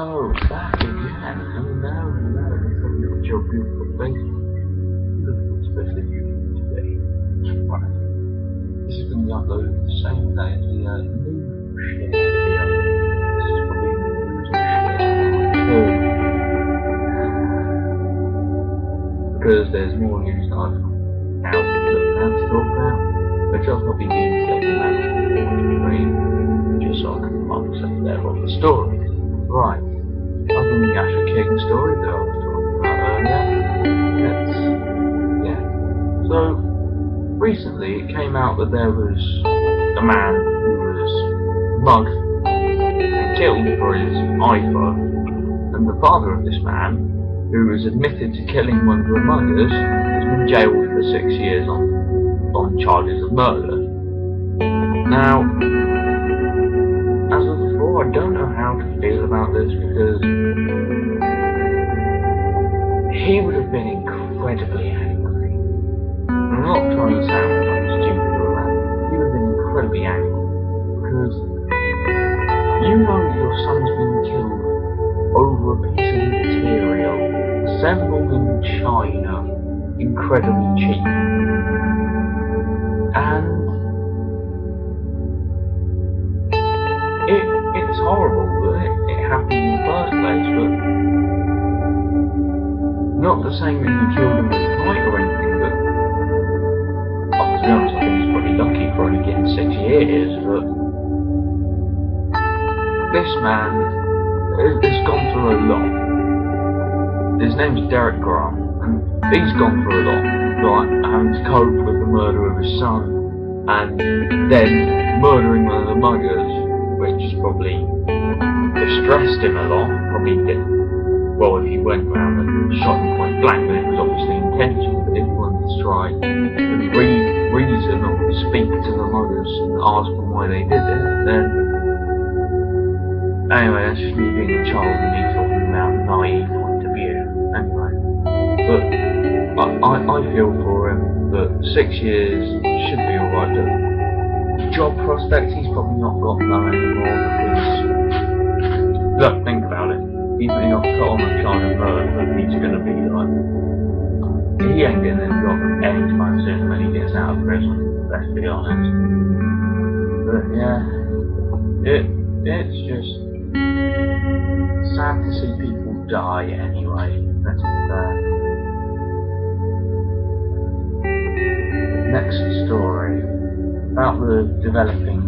Oh, back again. Hello. Look at your beautiful face. Look especially beautiful today. Right. This is going to be uploaded the same day as the news share video. This is probably the news and share too. Because there's more news that I've now looked at to talk about, which I'll probably be taking out on screen, just so I can mark myself there on the story. Right. Other than the Asher King story that I was talking about earlier, So, recently it came out that there was a man who was mugged and killed for his iPhone, and the father of this man, who was admitted to killing one of the muggers, has been jailed for 6 years on charges of murder. Now, as of before, I don't know how to feel about this because he would have been incredibly angry. I'm not trying to sound like stupid or that. He would have been incredibly angry because you know your son's been killed over a piece of material assembled in China, incredibly cheap, and it's horrible that it happened in the first place, but not the same that he killed him with a knife or anything, but to be honest, I think he's pretty lucky for only getting 6 years, but this man has gone through a lot. His name's Derek Grant, and he's gone through a lot, like having to cope with the murder of his son, and then murdering one of the muggers, which probably distressed him a lot. Probably did. Well, if he went round and shot him point blank, then it was obviously intentional. But if he wanted to try and reason or speak to the muggers and ask them why they did it, then anyway, that's just me being a child and me talking about a naive point of view. Anyway, but I feel for him that 6 years should be alright. Job prospects, he's probably not got none anymore because, look, think about it. Even if he got put on a charge of murder, he's going to be like, he ain't getting a job anytime soon when he gets out of prison, let's be honest. But yeah, it's just sad to see people die anyway, let's be fair. Next story, about the developing,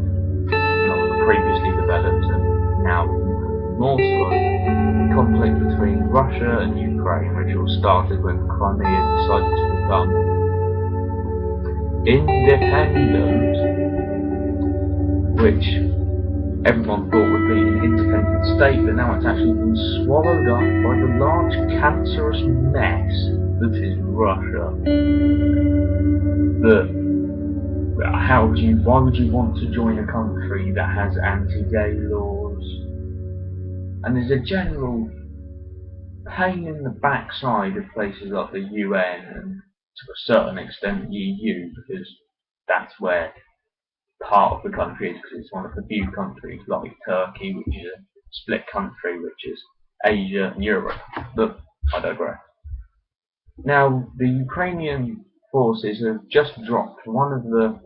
not the previously developed and now more so, conflict between Russia and Ukraine, which all started when Crimea decided to become independent, which everyone thought would be an independent state, but now it's actually been swallowed up by the large cancerous mess that is Russia. Why would you want to join a country that has anti-gay laws? And there's a general pain in the backside of places like the UN and to a certain extent the EU, because that's where part of the country is, because it's one of the few countries like Turkey, which is a split country, which is Asia and Europe. But I digress. Now, the Ukrainian forces have just dropped one of the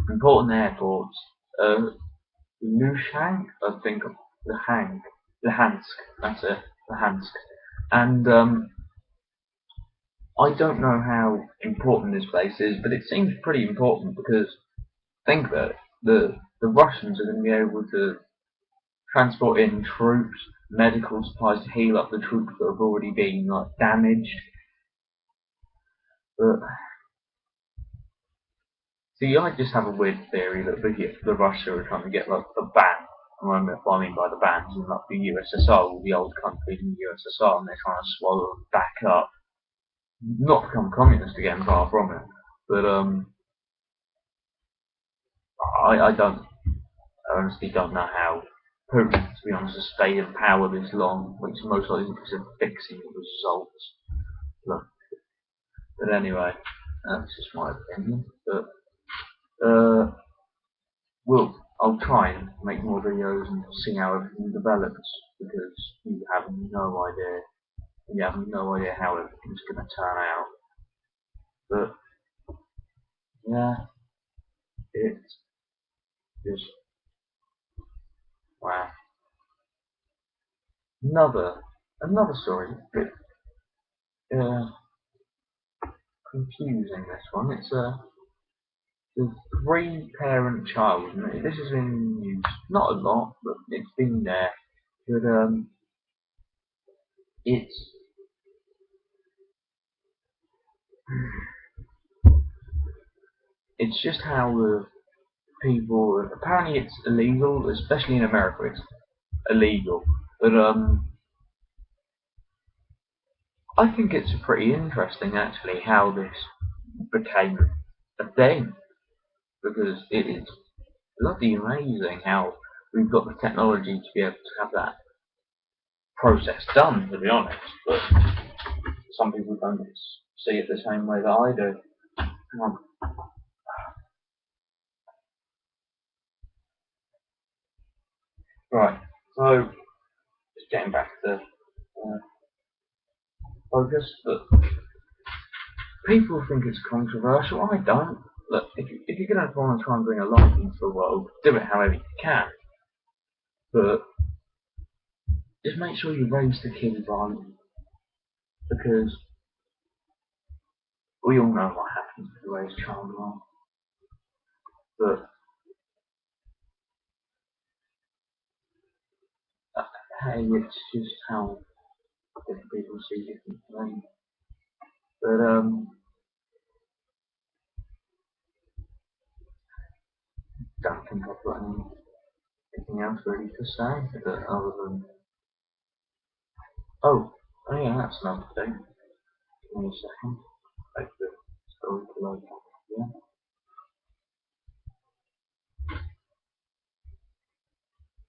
important airports, Lushansk, I think, Luhansk, that's it, Luhansk. And I don't know how important this place is, but it seems pretty important because think that the Russians are going to be able to transport in troops, medical supplies to heal up the troops that have already been damaged. But see, I just have a weird theory that the Russia are trying to get a ban. What I mean by the bans in the USSR, all the old countries in the USSR, and they're trying to swallow them back up. Not become communist again, far from it. But I honestly don't know how Putin, to be honest, has stayed in power this long, which most likely is because of fixing the results. But anyway, that's just my opinion. But I'll try and make more videos and see how everything develops, because you have no idea. You have no idea how everything's going to turn out. But yeah, it's just wow. Another story. A bit confusing. This one. It's a three-parent child. And this has been used not a lot, but it's been there. But it's it's just how people. Apparently, it's illegal, especially in America. It's illegal. But I think it's pretty interesting actually how this became a thing because it is bloody amazing how we've got the technology to be able to have that process done. To be honest, but some people don't see it the same way that I do. Um, right, so just getting back to focus, but people think it's controversial. I don't. Look, if you're going to want to try and bring a light into the world, do it however you can. But just make sure you raise the kids right, because we all know what happens if you raise a child wrong. But hey, it's just how different people see different things. But don't think I've got anything else really to say other than oh yeah, that's another thing. Give me a second. Like the story to load up. Yeah.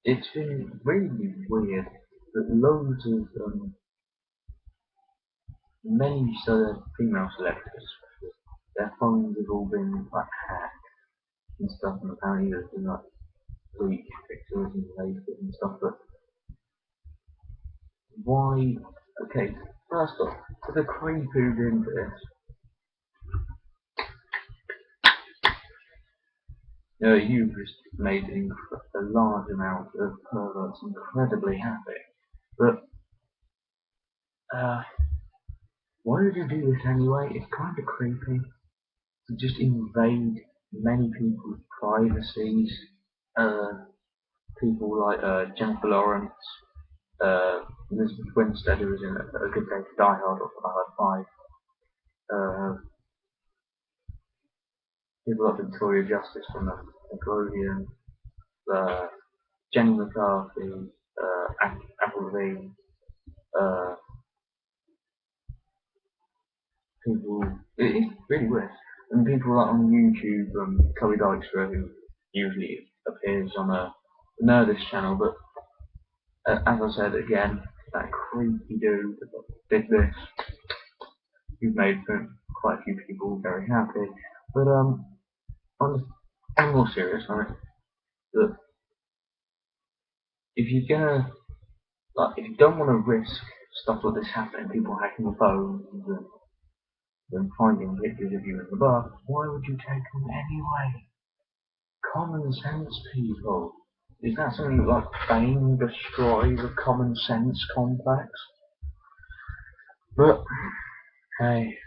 It's been really weird that loads of many female celebrities, their phones have all been like hacked and stuff, and apparently there's been like leaked pictures and naked and stuff. But why? Okay, first off, for the creep who's into this, you've just made a large amount of perverts incredibly happy. But why would you do this anyway? It's kind of creepy to just invade many people's privacies. Uh, People like Jennifer Lawrence, Elizabeth Winstead, who was in A Good Day to Die Hard or Die Hard 5, people like Victoria Justice from the Nickelodeon, Jenny McCarthy, Avril Lavigne, uh, people, it's really weird. And people like on YouTube, Chloe Dykstra, who usually appears on a Nerdist channel, but as I said again, that creepy dude that did this, you've made quite a few people very happy. But I'm more serious on it. That if you're gonna if you don't want to risk stuff like this happening, people hacking your phones and finding pictures of you in the bar, why would you take them anyway? Common sense, people. Is that something like fame destroys the common sense complex? But hey,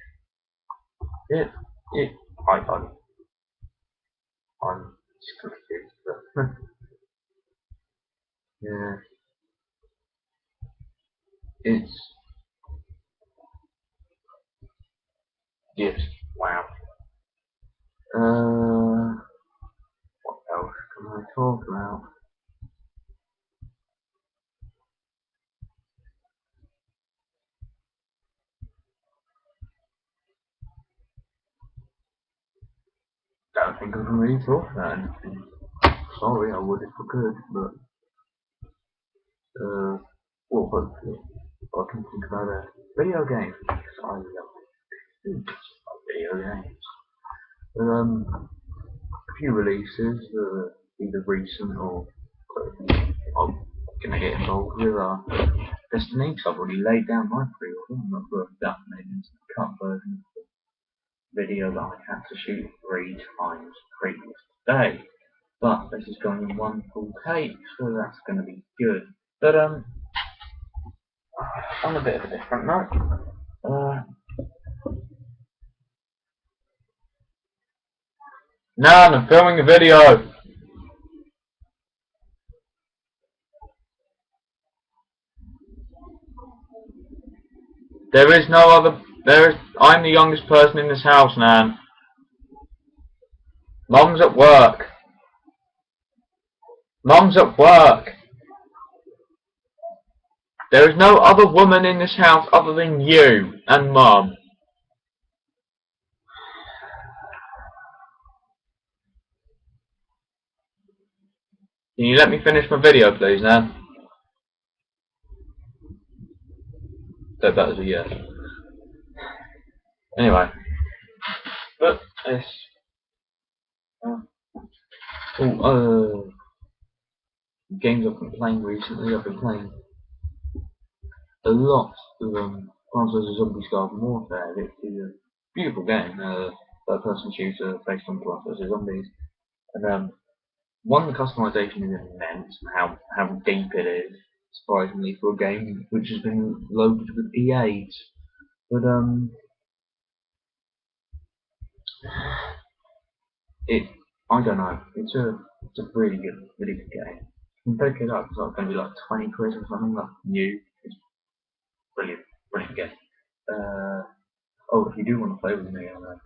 it it I'm just confused, but yeah, it's just wow. What else can I talk about? Don't think I can really talk about anything. Sorry, I would if I could, but well, hopefully I can think about a video game because I love video games. But, a few releases, either recent or I'm gonna get involved with are Destiny, because I've already laid down my pre-order. I'm not sure if that made into the cut version of the video that I had to shoot 3 times previous day. But this is going in one full take, so that's going to be good. But on a bit of a different note, Nan, I'm filming a video. There is no other. I'm the youngest person in this house, Nan. Mom's at work. Mom's at work. There is no other woman in this house other than you and Mom. Can you let me finish my video, please, Nan? That was a yes. Anyway, but it's games I've been playing recently. I've been playing a lot of Plants vs Zombies Garden Warfare. It's a beautiful game, third-person shooter based on Plants vs Zombies, and one, the customization is immense, and how deep it is, surprisingly, for a game which has been loaded with EAs. But I don't know. It's a really good game. You can pick it up. It's like going to be like 20 quid or something, like new. It's brilliant game. Oh, if you do want to play with me on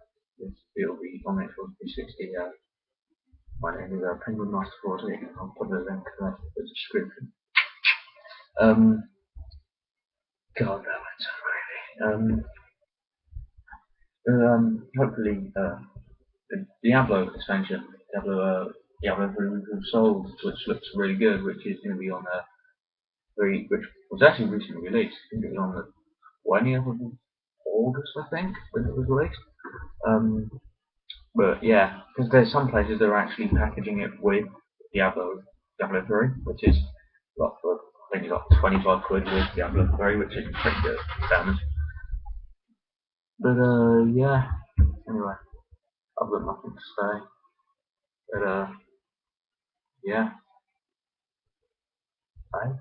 it'll be on Xbox 360. My name is Penguin Master 14. I'll put the link to that in the description. God, that went so crazy. Hopefully, the Diablo expansion, Diablo 3 Sold, which looks really good, which is going to be on which was actually recently released. I think it was on the 20th of August, I think, when it was released. But yeah, because there's some places that are actually packaging it with Diablo 3, which is like for I think it's like 25 quid with Diablo 3, which is pretty good damage. But yeah. Anyway, I've got nothing to say. But yeah. Bye.